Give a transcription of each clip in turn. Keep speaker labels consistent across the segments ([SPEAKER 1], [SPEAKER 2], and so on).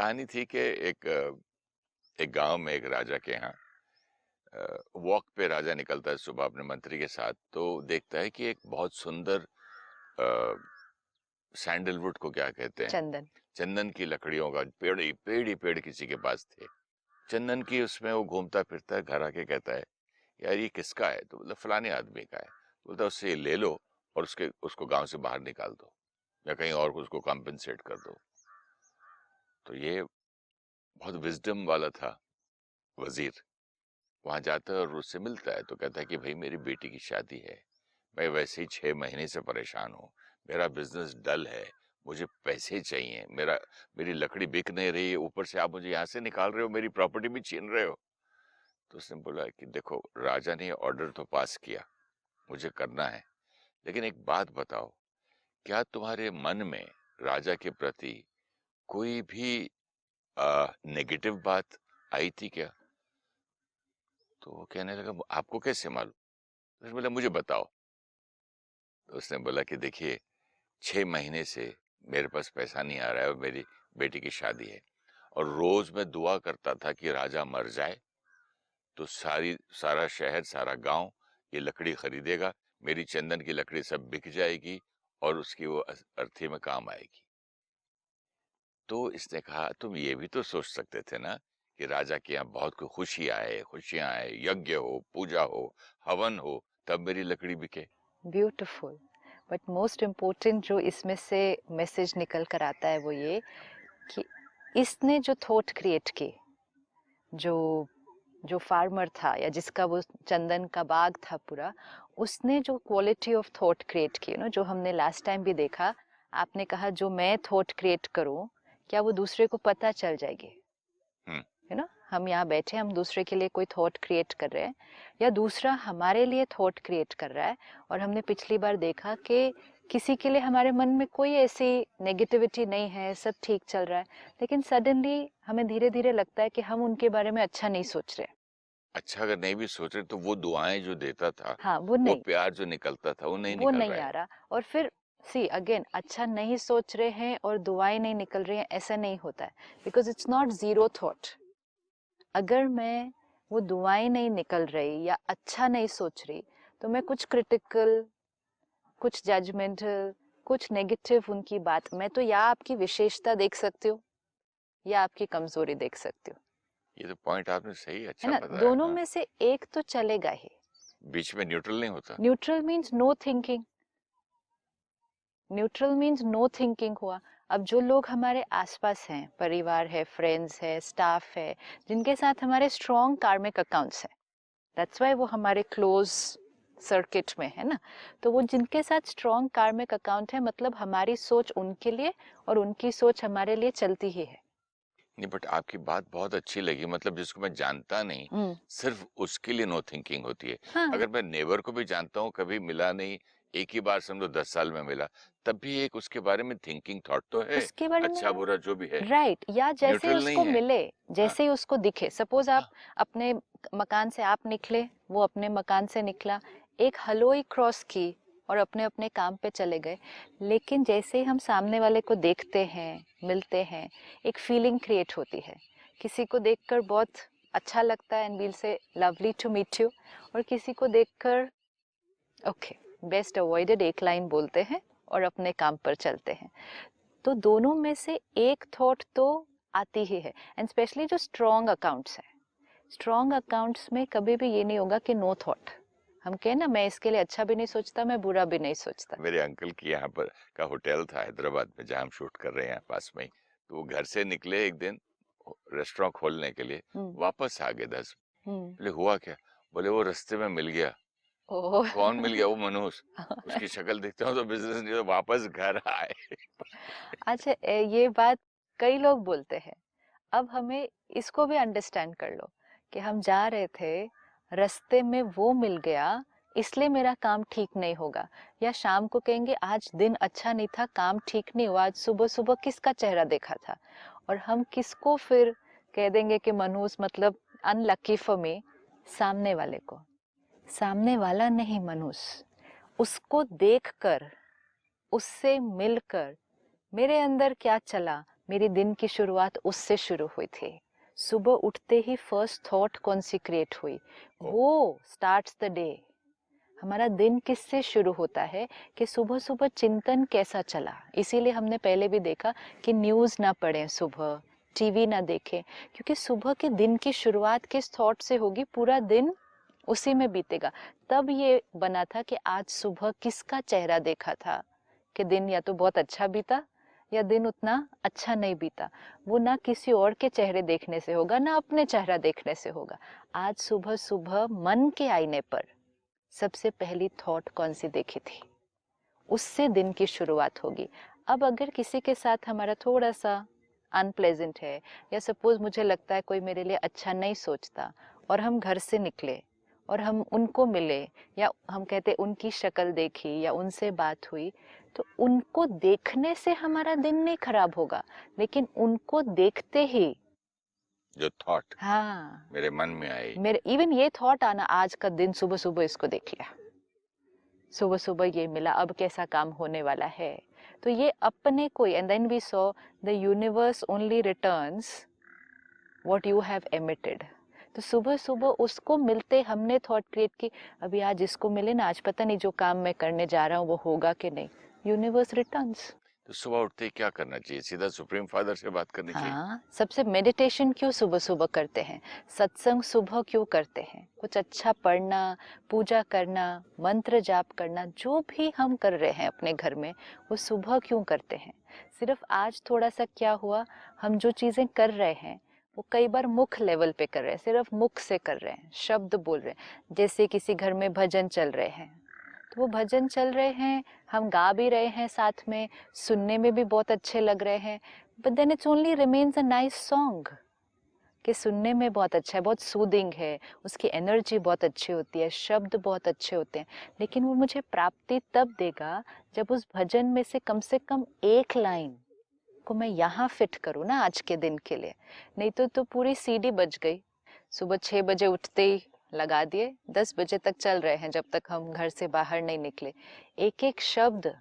[SPEAKER 1] कहानी थी कि एक एक गांव में एक राजा के यहाँ वॉक पे राजा निकलता है सुबह अपने मंत्री के साथ। तो देखता है कि एक बहुत सुंदर सैंडलवुड को क्या कहते हैं,
[SPEAKER 2] चंदन।
[SPEAKER 1] चंदन की लकड़ियों का पेड़ ही पेड़ किसी के पास थे। चंदन की उसमें वो घूमता फिरता है, घर आके कहता है यार ये किसका है? तो मतलब फलाने आदमी का है। बोलता है उससे ये ले लो और उसको गांव से बाहर निकाल दो या कहीं और उसको कॉम्पेंसेट कर दो। तो ये बहुत विजडम वाला था वजीर। वहां जाता है और उससे मिलता है तो कहता है कि भाई मेरी बेटी की शादी है, मैं वैसे ही 6 महीने से परेशान हूँ, मेरा बिजनेस डल है, मुझे पैसे चाहिए, मेरी लकड़ी बिक नहीं रही है, ऊपर से आप मुझे यहाँ से निकाल रहे हो, मेरी प्रॉपर्टी भी छीन रहे हो। तो उसने बोला कि देखो राजा ने ऑर्डर तो पास किया, मुझे करना है, लेकिन एक बात बताओ, क्या तुम्हारे मन में राजा के प्रति कोई भी नेगेटिव बात आई थी क्या? तो वो कहने लगा आपको कैसे मालूम? उसने बोला मुझे बताओ। तो उसने बोला कि देखिए 6 महीने से मेरे पास पैसा नहीं आ रहा है और मेरी बेटी की शादी है, और रोज मैं दुआ करता था कि राजा मर जाए तो सारा शहर सारा गांव ये लकड़ी खरीदेगा, मेरी चंदन की लकड़ी सब बिक जाएगी और उसकी वो अर्थी में काम आएगी। तो इसने कहा तुम ये भी तो सोच सकते थे ना कि राजा के यहाँ बहुत कोई खुशियां आए, यज्ञ हो, पूजा हो, हवन हो, तब मेरी लकड़ी बिके।
[SPEAKER 2] ब्यूटीफुल। बट मोस्ट इम्पोर्टेंट जो इसमें से मैसेज निकल कर आता है वो ये कि इसने जो थॉट क्रिएट की, जो जो फार्मर था या जिसका वो चंदन का बाग था पूरा, उसने जो क्वालिटी ऑफ थॉट क्रिएट की ना, जो हमने लास्ट टाइम भी देखा, आपने कहा जो मैं थॉट क्रिएट करूं क्या वो दूसरे को पता चल जाएगी?
[SPEAKER 1] हम्म।
[SPEAKER 2] हम यहाँ बैठे, हम दूसरे के लिए कोई थॉट क्रिएट कर रहे हैं या दूसरा हमारे लिए थॉट क्रिएट कर रहा है, और हमने पिछली बार देखा कि किसी के लिए हमारे मन में कोई ऐसी नेगेटिविटी नहीं है, सब ठीक चल रहा है, लेकिन सडनली हमें धीरे धीरे लगता है कि हम उनके बारे में अच्छा नहीं सोच रहे।
[SPEAKER 1] अच्छा अगर नहीं भी सोच रहे तो वो दुआएं जो देता था,
[SPEAKER 2] हाँ, वो
[SPEAKER 1] वो
[SPEAKER 2] नहीं,
[SPEAKER 1] प्यार जो निकलता था वो नहीं
[SPEAKER 2] वो
[SPEAKER 1] निकल
[SPEAKER 2] नहीं
[SPEAKER 1] रहा
[SPEAKER 2] आ
[SPEAKER 1] है।
[SPEAKER 2] रहा। और फिर सी अगेन, अच्छा नहीं सोच रहे हैं और दुआएं नहीं निकल रही हैं, ऐसा नहीं होता है, because it's not zero thought. अगर मैं वो दुआएं नहीं निकल रही या अच्छा नहीं सोच रही तो मैं कुछ क्रिटिकल, कुछ जजमेंटल, कुछ नेगेटिव उनकी बात में तो या आपकी विशेषता देख सकती हूँ या आपकी कमजोरी देख सकती हूँ।
[SPEAKER 1] ये तो पॉइंट आपने सही
[SPEAKER 2] है
[SPEAKER 1] अच्छा
[SPEAKER 2] ना?
[SPEAKER 1] बताया।
[SPEAKER 2] दोनों
[SPEAKER 1] हाँ,
[SPEAKER 2] में से एक तो चलेगा ही।
[SPEAKER 1] बीच में न्यूट्रल नहीं होता।
[SPEAKER 2] Neutral means no thinking. Neutral means no thinking हुआ। अब जो लोग हमारे आसपास हैं, परिवार है, फ्रेंड्स है, स्टाफ है, जिनके साथ हमारे स्ट्रॉन्ग कार्मिक अकाउंट्स हैं, दैट्स वाई वो हमारे क्लोज सर्किट में है ना, तो वो जिनके साथ स्ट्रॉन्ग कार्मिक अकाउंट है, मतलब हमारी सोच उनके लिए और उनकी सोच हमारे लिए चलती ही है।
[SPEAKER 1] नहीं बट आपकी बात बहुत अच्छी लगी, मतलब जिसको मैं जानता नहीं सिर्फ उसके लिए नो थिंकिंग होती है।
[SPEAKER 2] हाँ,
[SPEAKER 1] अगर मैं नेबर को भी जानता हूँ, कभी मिला नहीं, एक ही बार समझो 10 साल में मिला, तब भी एक उसके बारे में थिंकिंग थॉट तो है,
[SPEAKER 2] उसके बारे
[SPEAKER 1] अच्छा
[SPEAKER 2] में,
[SPEAKER 1] बुरा जो भी है।
[SPEAKER 2] राइट, या जैसे ही
[SPEAKER 1] न्यूट्रल नहीं
[SPEAKER 2] उसको
[SPEAKER 1] है।
[SPEAKER 2] मिले,
[SPEAKER 1] हाँ।
[SPEAKER 2] जैसे ही उसको दिखे, सपोज आप
[SPEAKER 1] हाँ।
[SPEAKER 2] अपने मकान से आप निकले, वो अपने मकान से निकला, एक हलोई क्रॉस की और अपने अपने काम पे चले गए, लेकिन जैसे ही हम सामने वाले को देखते हैं, मिलते हैं, एक फीलिंग क्रिएट होती है। किसी को देखकर बहुत अच्छा लगता है एंड वील से लवली टू मीट यू, और किसी को देखकर ओके, बेस्ट अवॉइडेड, एक लाइन बोलते हैं और अपने काम पर चलते हैं। तो दोनों में से एक थॉट तो आती ही है, एंड स्पेशली जो स्ट्रॉन्ग अकाउंट्स हैं, स्ट्रॉन्ग अकाउंट्स में कभी भी ये नहीं होगा कि नो थॉट। हम कहें ना, मैं इसके लिए अच्छा भी नहीं सोचता, मैं बुरा भी नहीं सोचता।
[SPEAKER 1] मेरे अंकल की यहाँ पर का होटल था हैदराबाद में जहाँ हम शूट कर रहे हैं पास में ही। तो वो घर से निकले एक दिन रेस्टोरेंट खोलने के लिए,
[SPEAKER 2] हम्म।
[SPEAKER 1] वापस आ गए 10।
[SPEAKER 2] हम्म।
[SPEAKER 1] बोले हुआ क्या? बोले वो रास्ते में मिल गया।
[SPEAKER 2] ओह।
[SPEAKER 1] कौन मिल गया? वो मनोज। उसकी शक्ल देखते हो तो बिजनेस नहीं, तो वापस घर आए।
[SPEAKER 2] अच्छा, ये बात कई लोग बोलते हैं। अब हमें इसको भी अंडरस्टैंड कर लो कि हम जा रहे थे, रास्ते में वो मिल गया, इसलिए मेरा काम ठीक नहीं होगा, या शाम को कहेंगे आज दिन अच्छा नहीं था, काम ठीक नहीं हुआ, आज सुबह सुबह किसका चेहरा देखा था, और हम किसको फिर कह देंगे कि मनहूस, मतलब अनलकी फॉर मी, सामने वाले को। सामने वाला नहीं मनहूस, उसको देखकर, उससे मिलकर मेरे अंदर क्या चला, मेरी दिन की शुरुआत उससे शुरू हुई थी। सुबह उठते ही फर्स्ट थॉट कौन सी क्रिएट हुई, वो स्टार्ट्स द डे। हमारा दिन किससे शुरू होता है कि सुबह सुबह चिंतन कैसा चला। इसीलिए हमने पहले भी देखा कि न्यूज़ ना पढ़ें सुबह, टीवी ना देखें, क्योंकि सुबह के दिन की शुरुआत किस थॉट से होगी, पूरा दिन उसी में बीतेगा। तब ये बना था कि आज सुबह किसका चेहरा देखा था कि दिन या तो बहुत अच्छा बीता या दिन उतना अच्छा नहीं बीता। वो ना किसी और के चेहरे देखने से होगा, ना अपने चेहरा देखने से होगा। आज सुबह सुबह मन के आईने पर सबसे पहली थॉट कौन सी देखी थी, उससे दिन की शुरुआत होगी। अब अगर किसी के साथ हमारा थोड़ा सा अनप्लेजेंट है, या सपोज मुझे लगता है कोई मेरे लिए अच्छा नहीं सोचता, और हम घर से निकले और हम उनको मिले, या हम कहते उनकी शक्ल देखी या उनसे बात हुई, तो उनको देखने से हमारा दिन नहीं खराब होगा, लेकिन उनको देखते ही
[SPEAKER 1] जो थॉट
[SPEAKER 2] हाँ
[SPEAKER 1] मेरे मन में आई,
[SPEAKER 2] मेरे इवन ये थॉट आना, आज का दिन सुबह सुबह इसको देख लिया, सुबह सुबह ये मिला, अब कैसा काम होने वाला है, तो ये अपने को, and then we saw the universe only returns what you have emitted. तो सुबह सुबह उसको मिलते हमने थॉट क्रिएट की, अभी आज इसको मिले ना, आज पता नहीं जो काम मैं करने जा रहा हूँ वो होगा कि नहीं। Universe returns.
[SPEAKER 1] तो सुबह उठते ही क्या करना चाहिए? सीधा सुप्रीम फादर से बात करनी चाहिए?
[SPEAKER 2] हाँ, सबसे मेडिटेशन क्यों सुबह सुबह करते हैं, सत्संग सुबह क्यों करते हैं, कुछ अच्छा पढ़ना, पूजा करना, मंत्र जाप करना, जो भी हम कर रहे हैं अपने घर में, वो सुबह क्यों करते हैं। सिर्फ आज थोड़ा सा क्या हुआ, हम जो चीज़ें कर रहे हैं वो कई बार मुख लेवल पे कर रहे हैं, सिर्फ मुख से कर रहे हैं, शब्द बोल रहे हैं। जैसे किसी घर में भजन चल रहे हैं, तो वो भजन चल रहे हैं, हम गा भी रहे हैं साथ में, सुनने में भी बहुत अच्छे लग रहे हैं, but then it's only remains a nice song, कि सुनने में बहुत अच्छा है, बहुत सूदिंग है, उसकी एनर्जी बहुत अच्छी होती है, शब्द बहुत अच्छे होते हैं, लेकिन वो मुझे प्राप्ति तब देगा जब उस भजन में से कम एक लाइन को मैं यहाँ फिट करूँ ना आज के दिन के लिए। नहीं तो पूरी सीडी बज गई। सुबह 6 बजे उठते ही लगा दिए, 10 बजे तक चल रहे हैं, जब तक हम घर से बाहर नहीं निकले। एक एक शब्द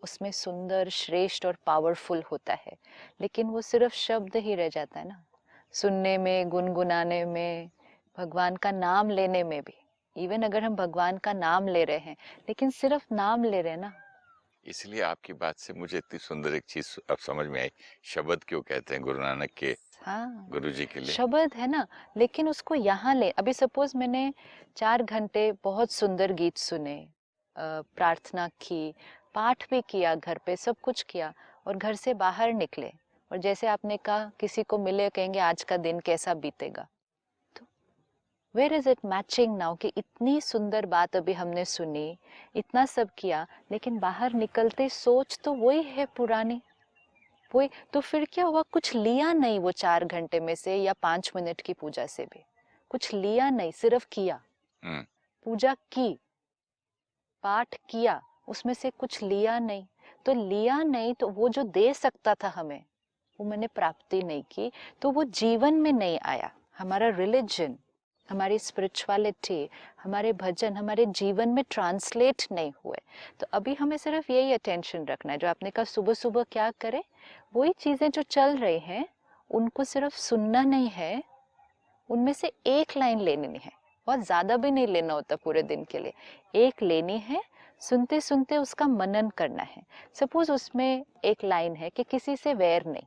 [SPEAKER 2] उसमें सुंदर, श्रेष्ठ और पावरफुल होता है, लेकिन वो सिर्फ शब्द ही रह जाता है ना। सुनने में, गुनगुनाने में, भगवान का नाम लेने में भी, इवन अगर हम भगवान का नाम ले रहे हैं लेकिन सिर्फ नाम ले रहे हैं ना।
[SPEAKER 1] इसलिए आपकी बात से मुझे इतनी सुंदर एक चीज अब समझ में आई, शब्द क्यों कहते हैं गुरु नानक के
[SPEAKER 2] हाँ,
[SPEAKER 1] गुरुजी के लिए।
[SPEAKER 2] शब्द है ना, लेकिन उसको यहाँ ले। अभी सपोज मैंने 4 घंटे बहुत सुंदर गीत सुने, प्रार्थना की, पाठ भी किया, घर पे सब कुछ किया, और घर से बाहर निकले, और जैसे आपने कहा किसी को मिले कहेंगे आज का दिन कैसा बीतेगा, तो where is it matching now, कि इतनी सुंदर बात अभी हमने सुनी, इतना सब किया, लेकिन बाहर निकलते सोच तो वही है पुरानी, वही। तो फिर क्या हुआ, कुछ लिया नहीं वो 4 घंटे में से, या 5 मिनट की पूजा से भी कुछ लिया नहीं, सिर्फ किया, पूजा की, पाठ किया, उसमें से कुछ लिया नहीं। तो लिया नहीं, तो वो जो दे सकता था हमें, वो मैंने प्राप्ति नहीं की, तो वो जीवन में नहीं आया। हमारा रिलीजन, हमारी स्पिरिचुअलिटी, हमारे भजन हमारे जीवन में ट्रांसलेट नहीं हुए। तो अभी हमें सिर्फ यही अटेंशन रखना है, जो आपने कहा सुबह सुबह क्या करें, वही चीजें जो चल रही हैं उनको सिर्फ सुनना नहीं है, उनमें से एक लाइन लेनी है, बहुत ज्यादा भी नहीं लेना होता पूरे दिन के लिए, एक लेनी है, सुनते सुनते उसका मनन करना है। सपोज उसमें एक लाइन है कि किसी से वैर नहीं,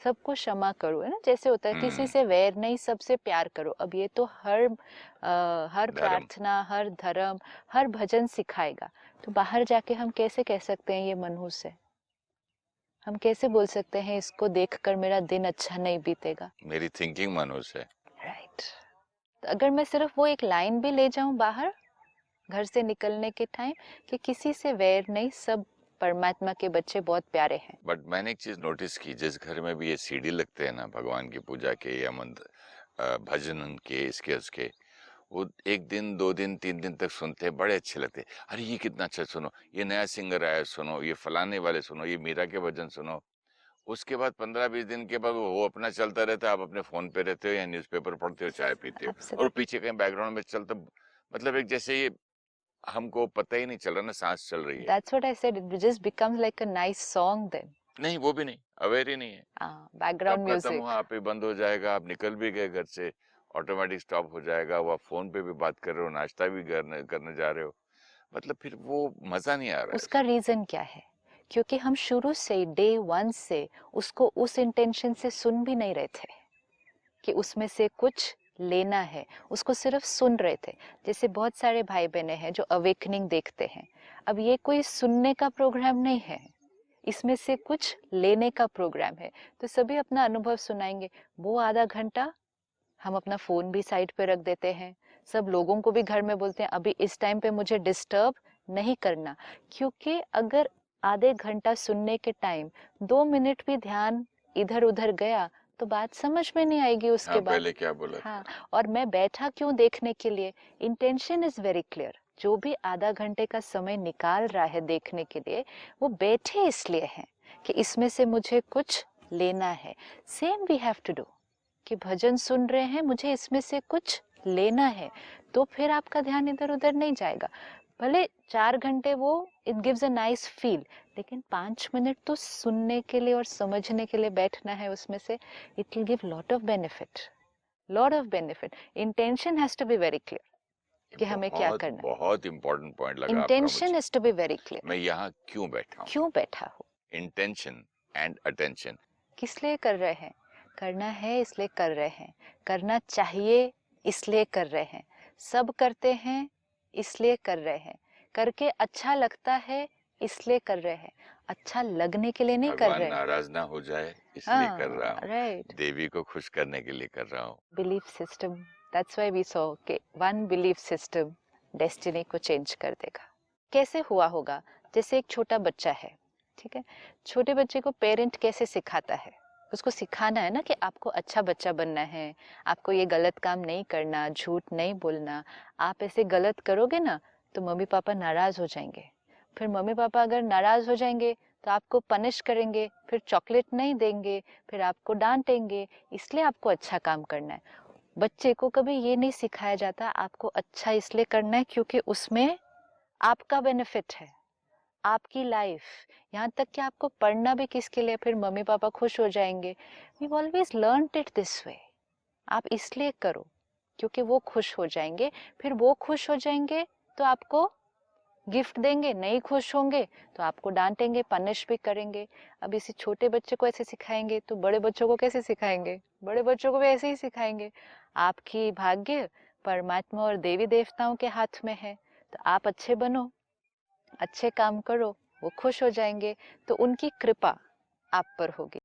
[SPEAKER 2] सबको क्षमा करो, है ना, जैसे होता है किसी से वैर नहीं, सबसे प्यार करो। अब ये तो हर
[SPEAKER 1] धर्म।
[SPEAKER 2] प्रार्थना, हर धर्म, हर भजन सिखाएगा। तो बाहर जाके हम कैसे कह सकते हैं ये मनहूस है, हम कैसे बोल सकते हैं इसको देखकर मेरा दिन अच्छा नहीं बीतेगा।
[SPEAKER 1] मेरी थिंकिंग मनोज है।
[SPEAKER 2] राइट। तो अगर मैं सिर्फ वो एक लाइन भी ले जाऊं बाहर घर से निकलने के टाइम, कि किसी से वैर नहीं, सब परमात्मा के बच्चे बहुत प्यारे हैं।
[SPEAKER 1] बट मैंने एक चीज नोटिस की, जिस घर में भी ये सीडी लगते हैं ना भगवान की पूजा के या मंत्र भजन के, इसके उसके, वो 1 दिन 2 दिन 3 दिन तक सुनते हैं, बड़े अच्छे लगते हैं। अरे ये कितना अच्छा, सुनो ये नया सिंगर आया, सुनो ये फलाने वाले, सुनो ये मीरा के भजन सुनो। उसके बाद 15-20 दिन के बाद वो अपना चलता रहता है, आप अपने फोन पे रहते हो या न्यूज़पेपर पढ़ते हो, चाय पीते हो, और
[SPEAKER 2] Absolutely.
[SPEAKER 1] पीछे कहीं बैकग्राउंड में चलता, मतलब एक जैसे ये हमको पता ही नहीं चल रहा ना, सांस चल रही है।
[SPEAKER 2] That's what I said. It just becomes like a nice song then.
[SPEAKER 1] नहीं, वो भी नहीं, अवेयर ही नहीं है।
[SPEAKER 2] बैकग्राउंड
[SPEAKER 1] कब खत्म
[SPEAKER 2] म्यूजिक।
[SPEAKER 1] हुआ, आप ही बंद हो जाएगा, आप निकल भी गए घर से, ऑटोमेटिक स्टॉप हो जाएगा, वो आप फोन पे भी बात कर रहे हो, नाश्ता भी करने करने जा रहे हो, मतलब फिर वो मजा नहीं आ रहा है
[SPEAKER 2] उसका
[SPEAKER 1] उसमें।
[SPEAKER 2] रीजन क्या है? क्योंकि हम शुरू से डे वन से उसको उस इंटेंशन से सुन भी नहीं रहे थे कि उसमें से कुछ लेना है, उसको सिर्फ सुन रहे थे। जैसे बहुत सारे भाई बहने हैं जो अवेकनिंग देखते हैं, अब ये कोई सुनने का प्रोग्राम नहीं है, इसमें से कुछ लेने का प्रोग्राम है। तो सभी अपना अनुभव सुनाएंगे। वो आधा घंटा हम अपना फोन भी साइड पे रख देते हैं, सब लोगों को भी घर में बोलते हैं अभी इस टाइम पे मुझे डिस्टर्ब नहीं करना। क्योंकि अगर आधे घंटा सुनने के टाइम 2 मिनट भी ध्यान इधर उधर गया तो बात समझ में नहीं आएगी उसके
[SPEAKER 1] हाँ,
[SPEAKER 2] बाद।
[SPEAKER 1] पहले क्या बोला
[SPEAKER 2] हाँ,
[SPEAKER 1] था।
[SPEAKER 2] और मैं बैठा क्यों देखने के लिए? Intention is very clear. जो भी आधा घंटे का समय निकाल रहा है देखने के लिए, वो बैठे इसलिए हैं कि इसमें से मुझे कुछ लेना है। Same we have to do, कि भजन सुन रहे हैं, मुझे इसमें से कुछ लेना है, तो फिर आपका ध्यान इधर उधर नहीं जाएगा। भले 4 घंटे वो it gives a nice feel, लेकिन 5 मिनट तो सुनने के लिए और समझने के लिए बैठना है उसमें से। It will give lot of benefit, lot of benefit. Intention has to be very clear कि हमें क्या
[SPEAKER 1] बहुत
[SPEAKER 2] करना
[SPEAKER 1] बहुत इंपॉर्टेंट पॉइंट
[SPEAKER 2] है।
[SPEAKER 1] लगा आपका
[SPEAKER 2] इंटेंशन
[SPEAKER 1] मुझे।
[SPEAKER 2] हैज टू बी वेरी
[SPEAKER 1] मैं
[SPEAKER 2] क्लियर।
[SPEAKER 1] यहाँ क्यों बैठा हूँ,
[SPEAKER 2] क्यों बैठा हो,
[SPEAKER 1] इंटेंशन एंड अटेंशन।
[SPEAKER 2] किस लिए कर रहे हैं? करना है इसलिए कर रहे हैं, करना चाहिए इसलिए कर रहे हैं, सब करते हैं इसलिए कर रहे हैं, करके अच्छा लगता है इसलिए कर रहे हैं, अच्छा लगने के लिए नहीं कर
[SPEAKER 1] भगवान
[SPEAKER 2] रहे हैं।
[SPEAKER 1] नाराज ना हो जाए इसलिए कर रहा
[SPEAKER 2] हाँ,
[SPEAKER 1] हूँ,
[SPEAKER 2] राइट।
[SPEAKER 1] देवी को खुश करने के लिए कर रहा हूँ।
[SPEAKER 2] Belief system, that's why we saw कि वन बिलीफ सिस्टम डेस्टिनी को चेंज कर देगा। कैसे हुआ होगा? जैसे एक छोटा बच्चा है, ठीक है, छोटे बच्चे को पेरेंट कैसे सिखाता है? उसको सिखाना है ना कि आपको अच्छा बच्चा बनना है, आपको ये गलत काम नहीं करना, झूठ नहीं बोलना। आप ऐसे गलत करोगे ना तो मम्मी पापा नाराज हो जाएंगे, फिर मम्मी पापा अगर नाराज हो जाएंगे तो आपको पनिश करेंगे, फिर चॉकलेट नहीं देंगे, फिर आपको डांटेंगे। इसलिए आपको अच्छा काम करना है। बच्चे को कभी ये नहीं सिखाया जाता आपको अच्छा इसलिए करना है क्योंकि उसमें आपका बेनिफिट है, आपकी लाइफ। यहाँ तक कि आपको पढ़ना भी किसके लिए? फिर मम्मी पापा खुश हो जाएंगे। We always learned it this way. आप इसलिए करो क्योंकि वो खुश हो जाएंगे, फिर वो खुश हो जाएंगे तो आपको गिफ्ट देंगे, नहीं खुश होंगे तो आपको डांटेंगे, पनिश भी करेंगे। अब इसी छोटे बच्चे को ऐसे सिखाएंगे तो बड़े बच्चों को कैसे सिखाएंगे? बड़े बच्चों को भी ऐसे ही सिखाएंगे। आपकी भाग्य परमात्मा और देवी देवताओं के हाथ में है, तो आप अच्छे बनो, अच्छे काम करो, वो खुश हो जाएंगे, तो उनकी कृपा आप पर होगी।